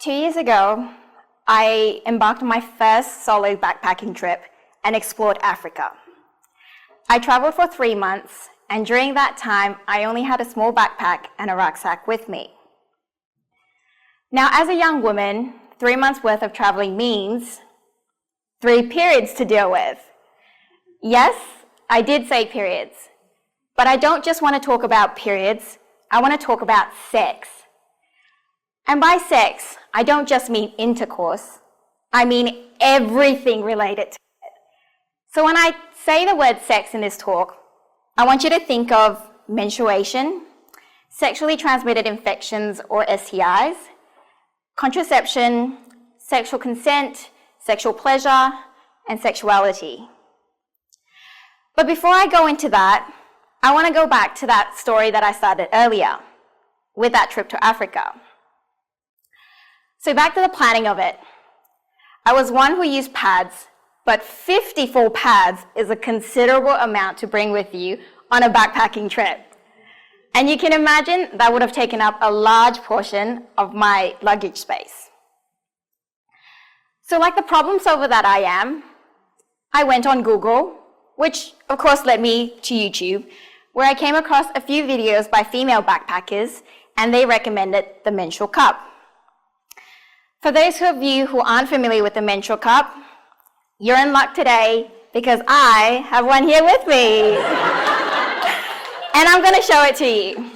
2 years ago, I embarked on my first solo backpacking trip and explored Africa. I traveled for 3 months, and during that time, I only had a small backpack and a rucksack with me. Now, as a young woman, 3 months worth of traveling means 3 periods to deal with. Yes, I did say periods, but I don't just want to talk about periods, I want to talk about sex. And by sex, I don't just mean intercourse, I mean everything related to it. So when I say the word sex in this talk, I want you to think of menstruation, sexually transmitted infections or STIs, contraception, sexual consent, sexual pleasure, and sexuality. But before I go into that, I want to go back to that story that I started earlier with that trip to Africa. So back to the planning of it. I was one who used pads, but 54 pads is a considerable amount to bring with you on a backpacking trip. And you can imagine that would have taken up a large portion of my luggage space. So like the problem solver that I am, I went on Google, which of course led me to YouTube, where I came across a few videos by female backpackers, and they recommended the menstrual cup. For those of you who aren't familiar with the menstrual cup, you're in luck today because I have one here with me. And I'm going to show it to you.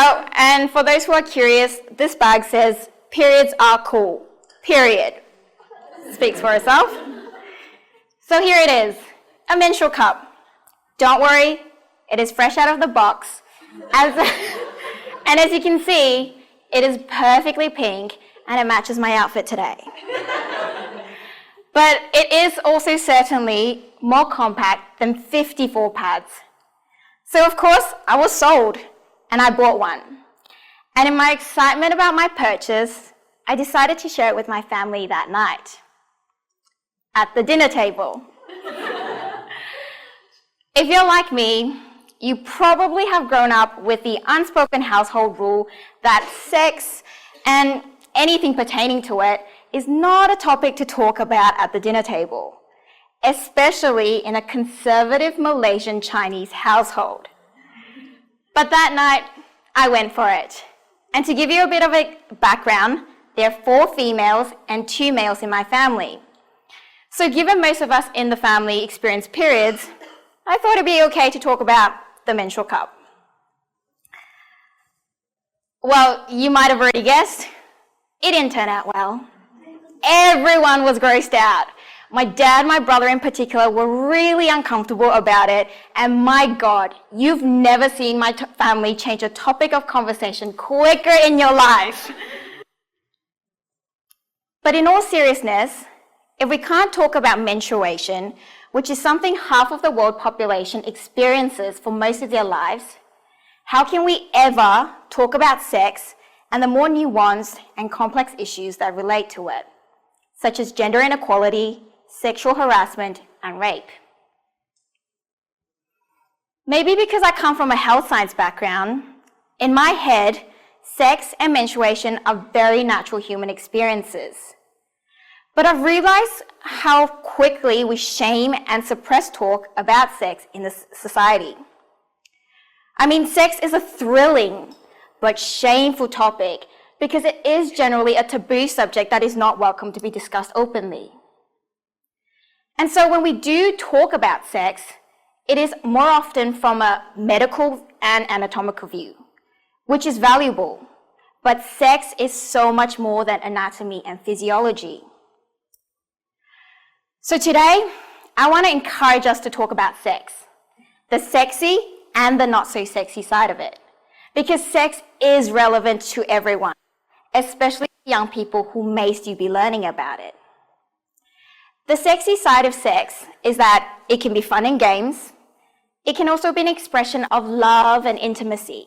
Oh, and for those who are curious, this bag says, "Periods are cool." Period. Speaks for itself. So here it is, a menstrual cup. Don't worry, it is fresh out of the box. And as you can see, it is perfectly pink and it matches my outfit today. But it is also certainly more compact than 54 pads. So of course, I was sold and I bought one. And in my excitement about my purchase, I decided to share it with my family that night at the dinner table. If you're like me, you probably have grown up with the unspoken household rule that sex and anything pertaining to it is not a topic to talk about at the dinner table, especially in a conservative Malaysian Chinese household. But that night, I went for it. And to give you a bit of a background, there are 4 females and 2 males in my family. So given most of us in the family experience periods, I thought it'd be okay to talk about the menstrual cup. Well, you might have already guessed, it didn't turn out well. Everyone was grossed out. My dad, my brother in particular, were really uncomfortable about it, and my God, you've never seen my family change a topic of conversation quicker in your life. But in all seriousness, if we can't talk about menstruation, which is something half of the world population experiences for most of their lives, how can we ever talk about sex and the more nuanced and complex issues that relate to it, such as gender inequality, sexual harassment, and rape? Maybe because I come from a health science background, in my head, sex and menstruation are very natural human experiences. But I've realized how quickly we shame and suppress talk about sex in this society. I mean, sex is a thrilling but shameful topic because it is generally a taboo subject that is not welcome to be discussed openly. And so when we do talk about sex, it is more often from a medical and anatomical view, which is valuable. But sex is so much more than anatomy and physiology. So today, I want to encourage us to talk about sex, the sexy and the not so sexy side of it, because sex is relevant to everyone, especially young people who may still be learning about it. The sexy side of sex is that it can be fun and games. It can also be an expression of love and intimacy.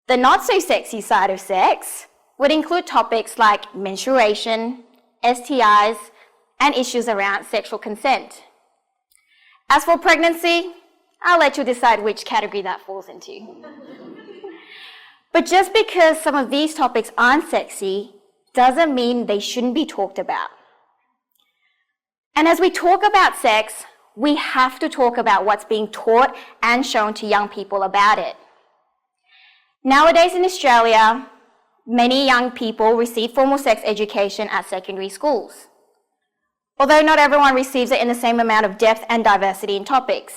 The not so sexy side of sex would include topics like menstruation, STIs, and issues around sexual consent. As for pregnancy, I'll let you decide which category that falls into. But just because some of these topics aren't sexy doesn't mean they shouldn't be talked about. And as we talk about sex, we have to talk about what's being taught and shown to young people about it. Nowadays in Australia, many young people receive formal sex education at secondary schools, although not everyone receives it in the same amount of depth and diversity in topics.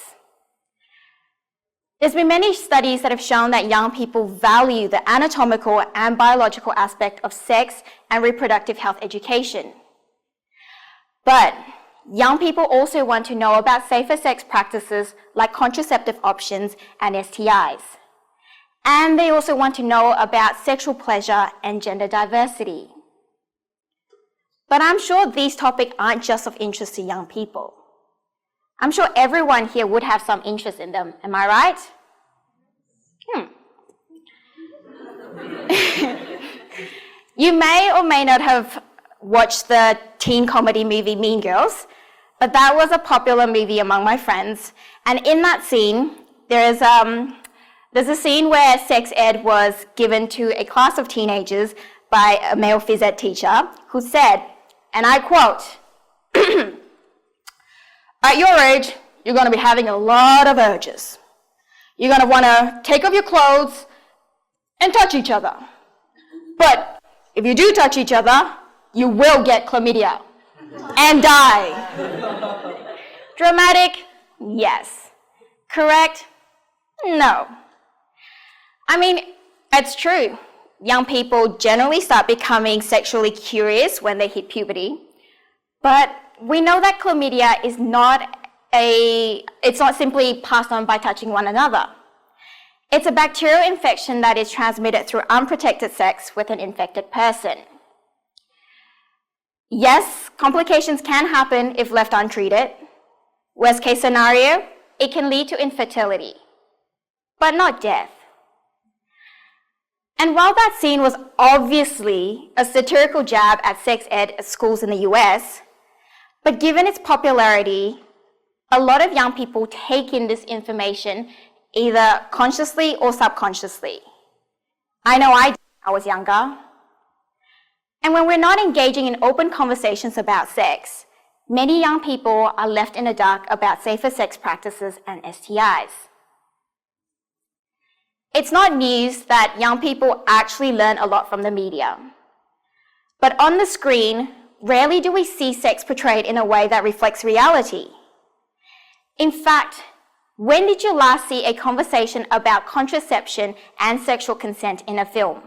There's been many studies that have shown that young people value the anatomical and biological aspect of sex and reproductive health education. But young people also want to know about safer sex practices like contraceptive options and STIs. And they also want to know about sexual pleasure and gender diversity. But I'm sure these topics aren't just of interest to young people. I'm sure everyone here would have some interest in them, am I right? You may or may not have watched the teen comedy movie Mean Girls, but that was a popular movie among my friends. And in that scene, there's a scene where sex ed was given to a class of teenagers by a male phys ed teacher who said, and I quote, "At your age, you're going to be having a lot of urges. You're going to want to take off your clothes and touch each other. But if you do touch each other, you will get chlamydia and die." Dramatic? Yes. Correct? No. I mean, it's true. Young people generally start becoming sexually curious when they hit puberty. But we know that chlamydia is it's not simply passed on by touching one another. It's a bacterial infection that is transmitted through unprotected sex with an infected person. Yes, complications can happen if left untreated. Worst case scenario, it can lead to infertility, but not death. And while that scene was obviously a satirical jab at sex ed at schools in the US, but given its popularity, a lot of young people take in this information either consciously or subconsciously. I know I did when I was younger. And when we're not engaging in open conversations about sex, many young people are left in the dark about safer sex practices and STIs. It's not news that young people actually learn a lot from the media. But on the screen, rarely do we see sex portrayed in a way that reflects reality. In fact, when did you last see a conversation about contraception and sexual consent in a film?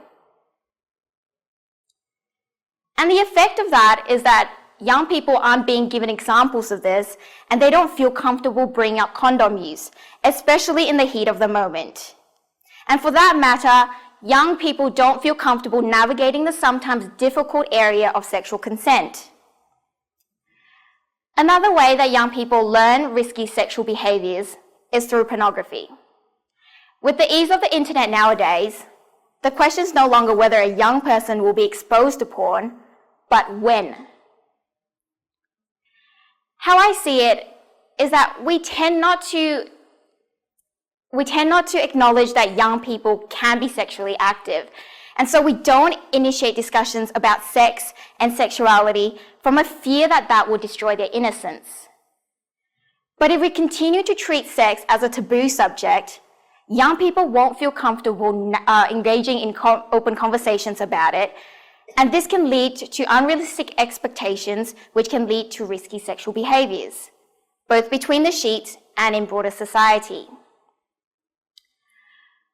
And the effect of that is that young people aren't being given examples of this, and they don't feel comfortable bringing up condom use, especially in the heat of the moment. And for that matter, young people don't feel comfortable navigating the sometimes difficult area of sexual consent. Another way that young people learn risky sexual behaviors is through pornography. With the ease of the internet nowadays, the question is no longer whether a young person will be exposed to porn, but when. How I see it is that we tend not to acknowledge that young people can be sexually active. And so we don't initiate discussions about sex and sexuality from a fear that that will destroy their innocence. But if we continue to treat sex as a taboo subject, young people won't feel comfortable engaging in open conversations about it. And this can lead to unrealistic expectations, which can lead to risky sexual behaviors, both between the sheets and in broader society.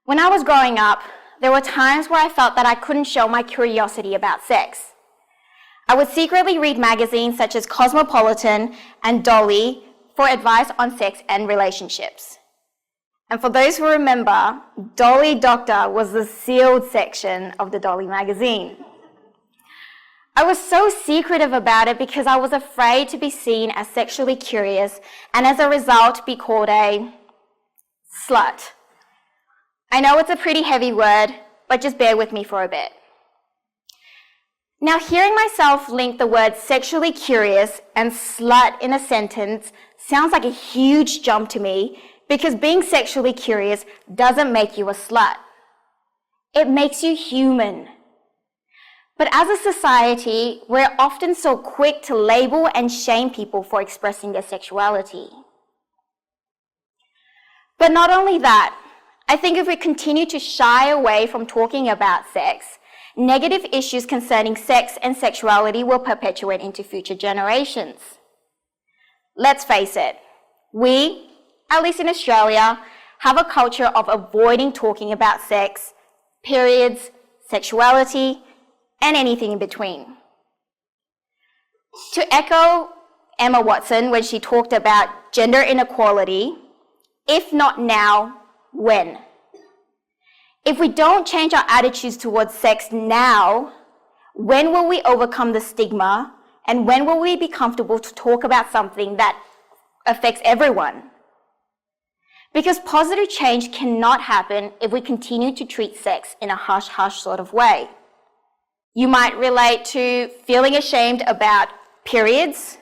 When I was growing up, there were times where I felt that I couldn't show my curiosity about sex. I would secretly read magazines such as Cosmopolitan and Dolly for advice on sex and relationships. And for those who remember, Dolly Doctor was the sealed section of the Dolly magazine. I was so secretive about it because I was afraid to be seen as sexually curious and as a result be called a slut. I know it's a pretty heavy word, but just bear with me for a bit. Now, hearing myself link the words sexually curious and slut in a sentence sounds like a huge jump to me because being sexually curious doesn't make you a slut. It makes you human. But as a society, we're often so quick to label and shame people for expressing their sexuality. But not only that, I think if we continue to shy away from talking about sex, negative issues concerning sex and sexuality will perpetuate into future generations. Let's face it, we, at least in Australia, have a culture of avoiding talking about sex, periods, sexuality, and anything in between. To echo Emma Watson when she talked about gender inequality, if not now, when? If we don't change our attitudes towards sex now, when will we overcome the stigma, and when will we be comfortable to talk about something that affects everyone? Because positive change cannot happen if we continue to treat sex in a hush-hush sort of way. You might relate to feeling ashamed about periods,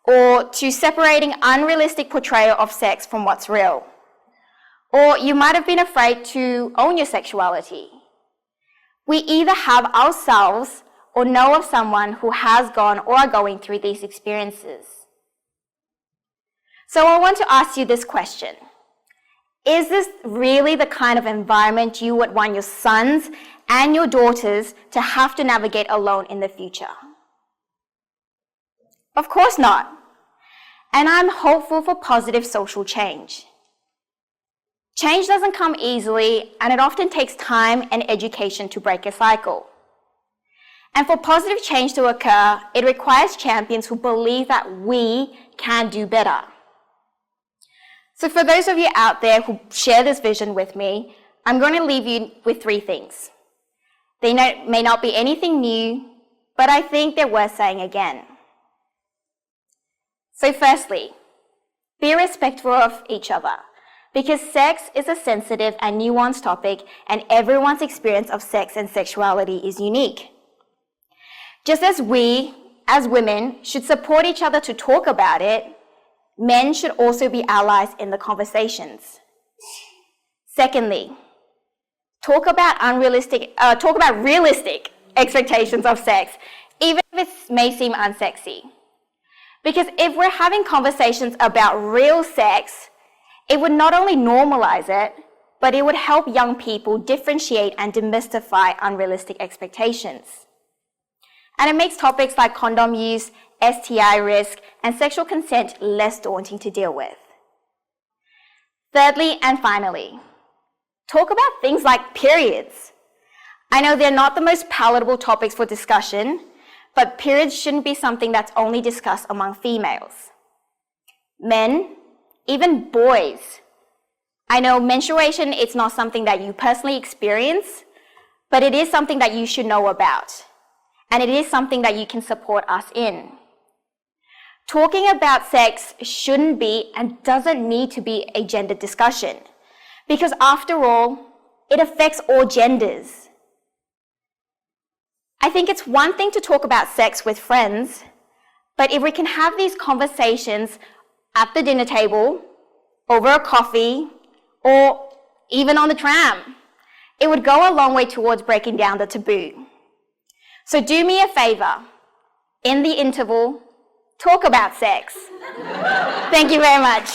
or to separating unrealistic portrayal of sex from what's real. Or you might have been afraid to own your sexuality. We either have ourselves or know of someone who has gone or are going through these experiences. So I want to ask you this question. Is this really the kind of environment you would want your sons and your daughters to have to navigate alone in the future? Of course not. And I'm hopeful for positive social change. Change doesn't come easily, and it often takes time and education to break a cycle. And for positive change to occur, it requires champions who believe that we can do better. So for those of you out there who share this vision with me, I'm going to leave you with 3 things. They may not be anything new, but I think they're worth saying again. So firstly, be respectful of each other, because sex is a sensitive and nuanced topic, and everyone's experience of sex and sexuality is unique. Just as we, as women, should support each other to talk about it, men should also be allies in the conversations. Secondly, talk about realistic expectations of sex, even if it may seem unsexy. Because if we're having conversations about real sex, it would not only normalize it, but it would help young people differentiate and demystify unrealistic expectations. And it makes topics like condom use, STI risk, and sexual consent less daunting to deal with. Thirdly and finally, talk about things like periods. I know they're not the most palatable topics for discussion, but periods shouldn't be something that's only discussed among females. Men, even boys. I know menstruation is not something that you personally experience, but it is something that you should know about. And it is something that you can support us in. Talking about sex shouldn't be and doesn't need to be a gender discussion, because after all, it affects all genders. I think it's one thing to talk about sex with friends, but if we can have these conversations at the dinner table, over a coffee, or even on the tram, it would go a long way towards breaking down the taboo. So do me a favor, in the interval, talk about sex. Thank you very much.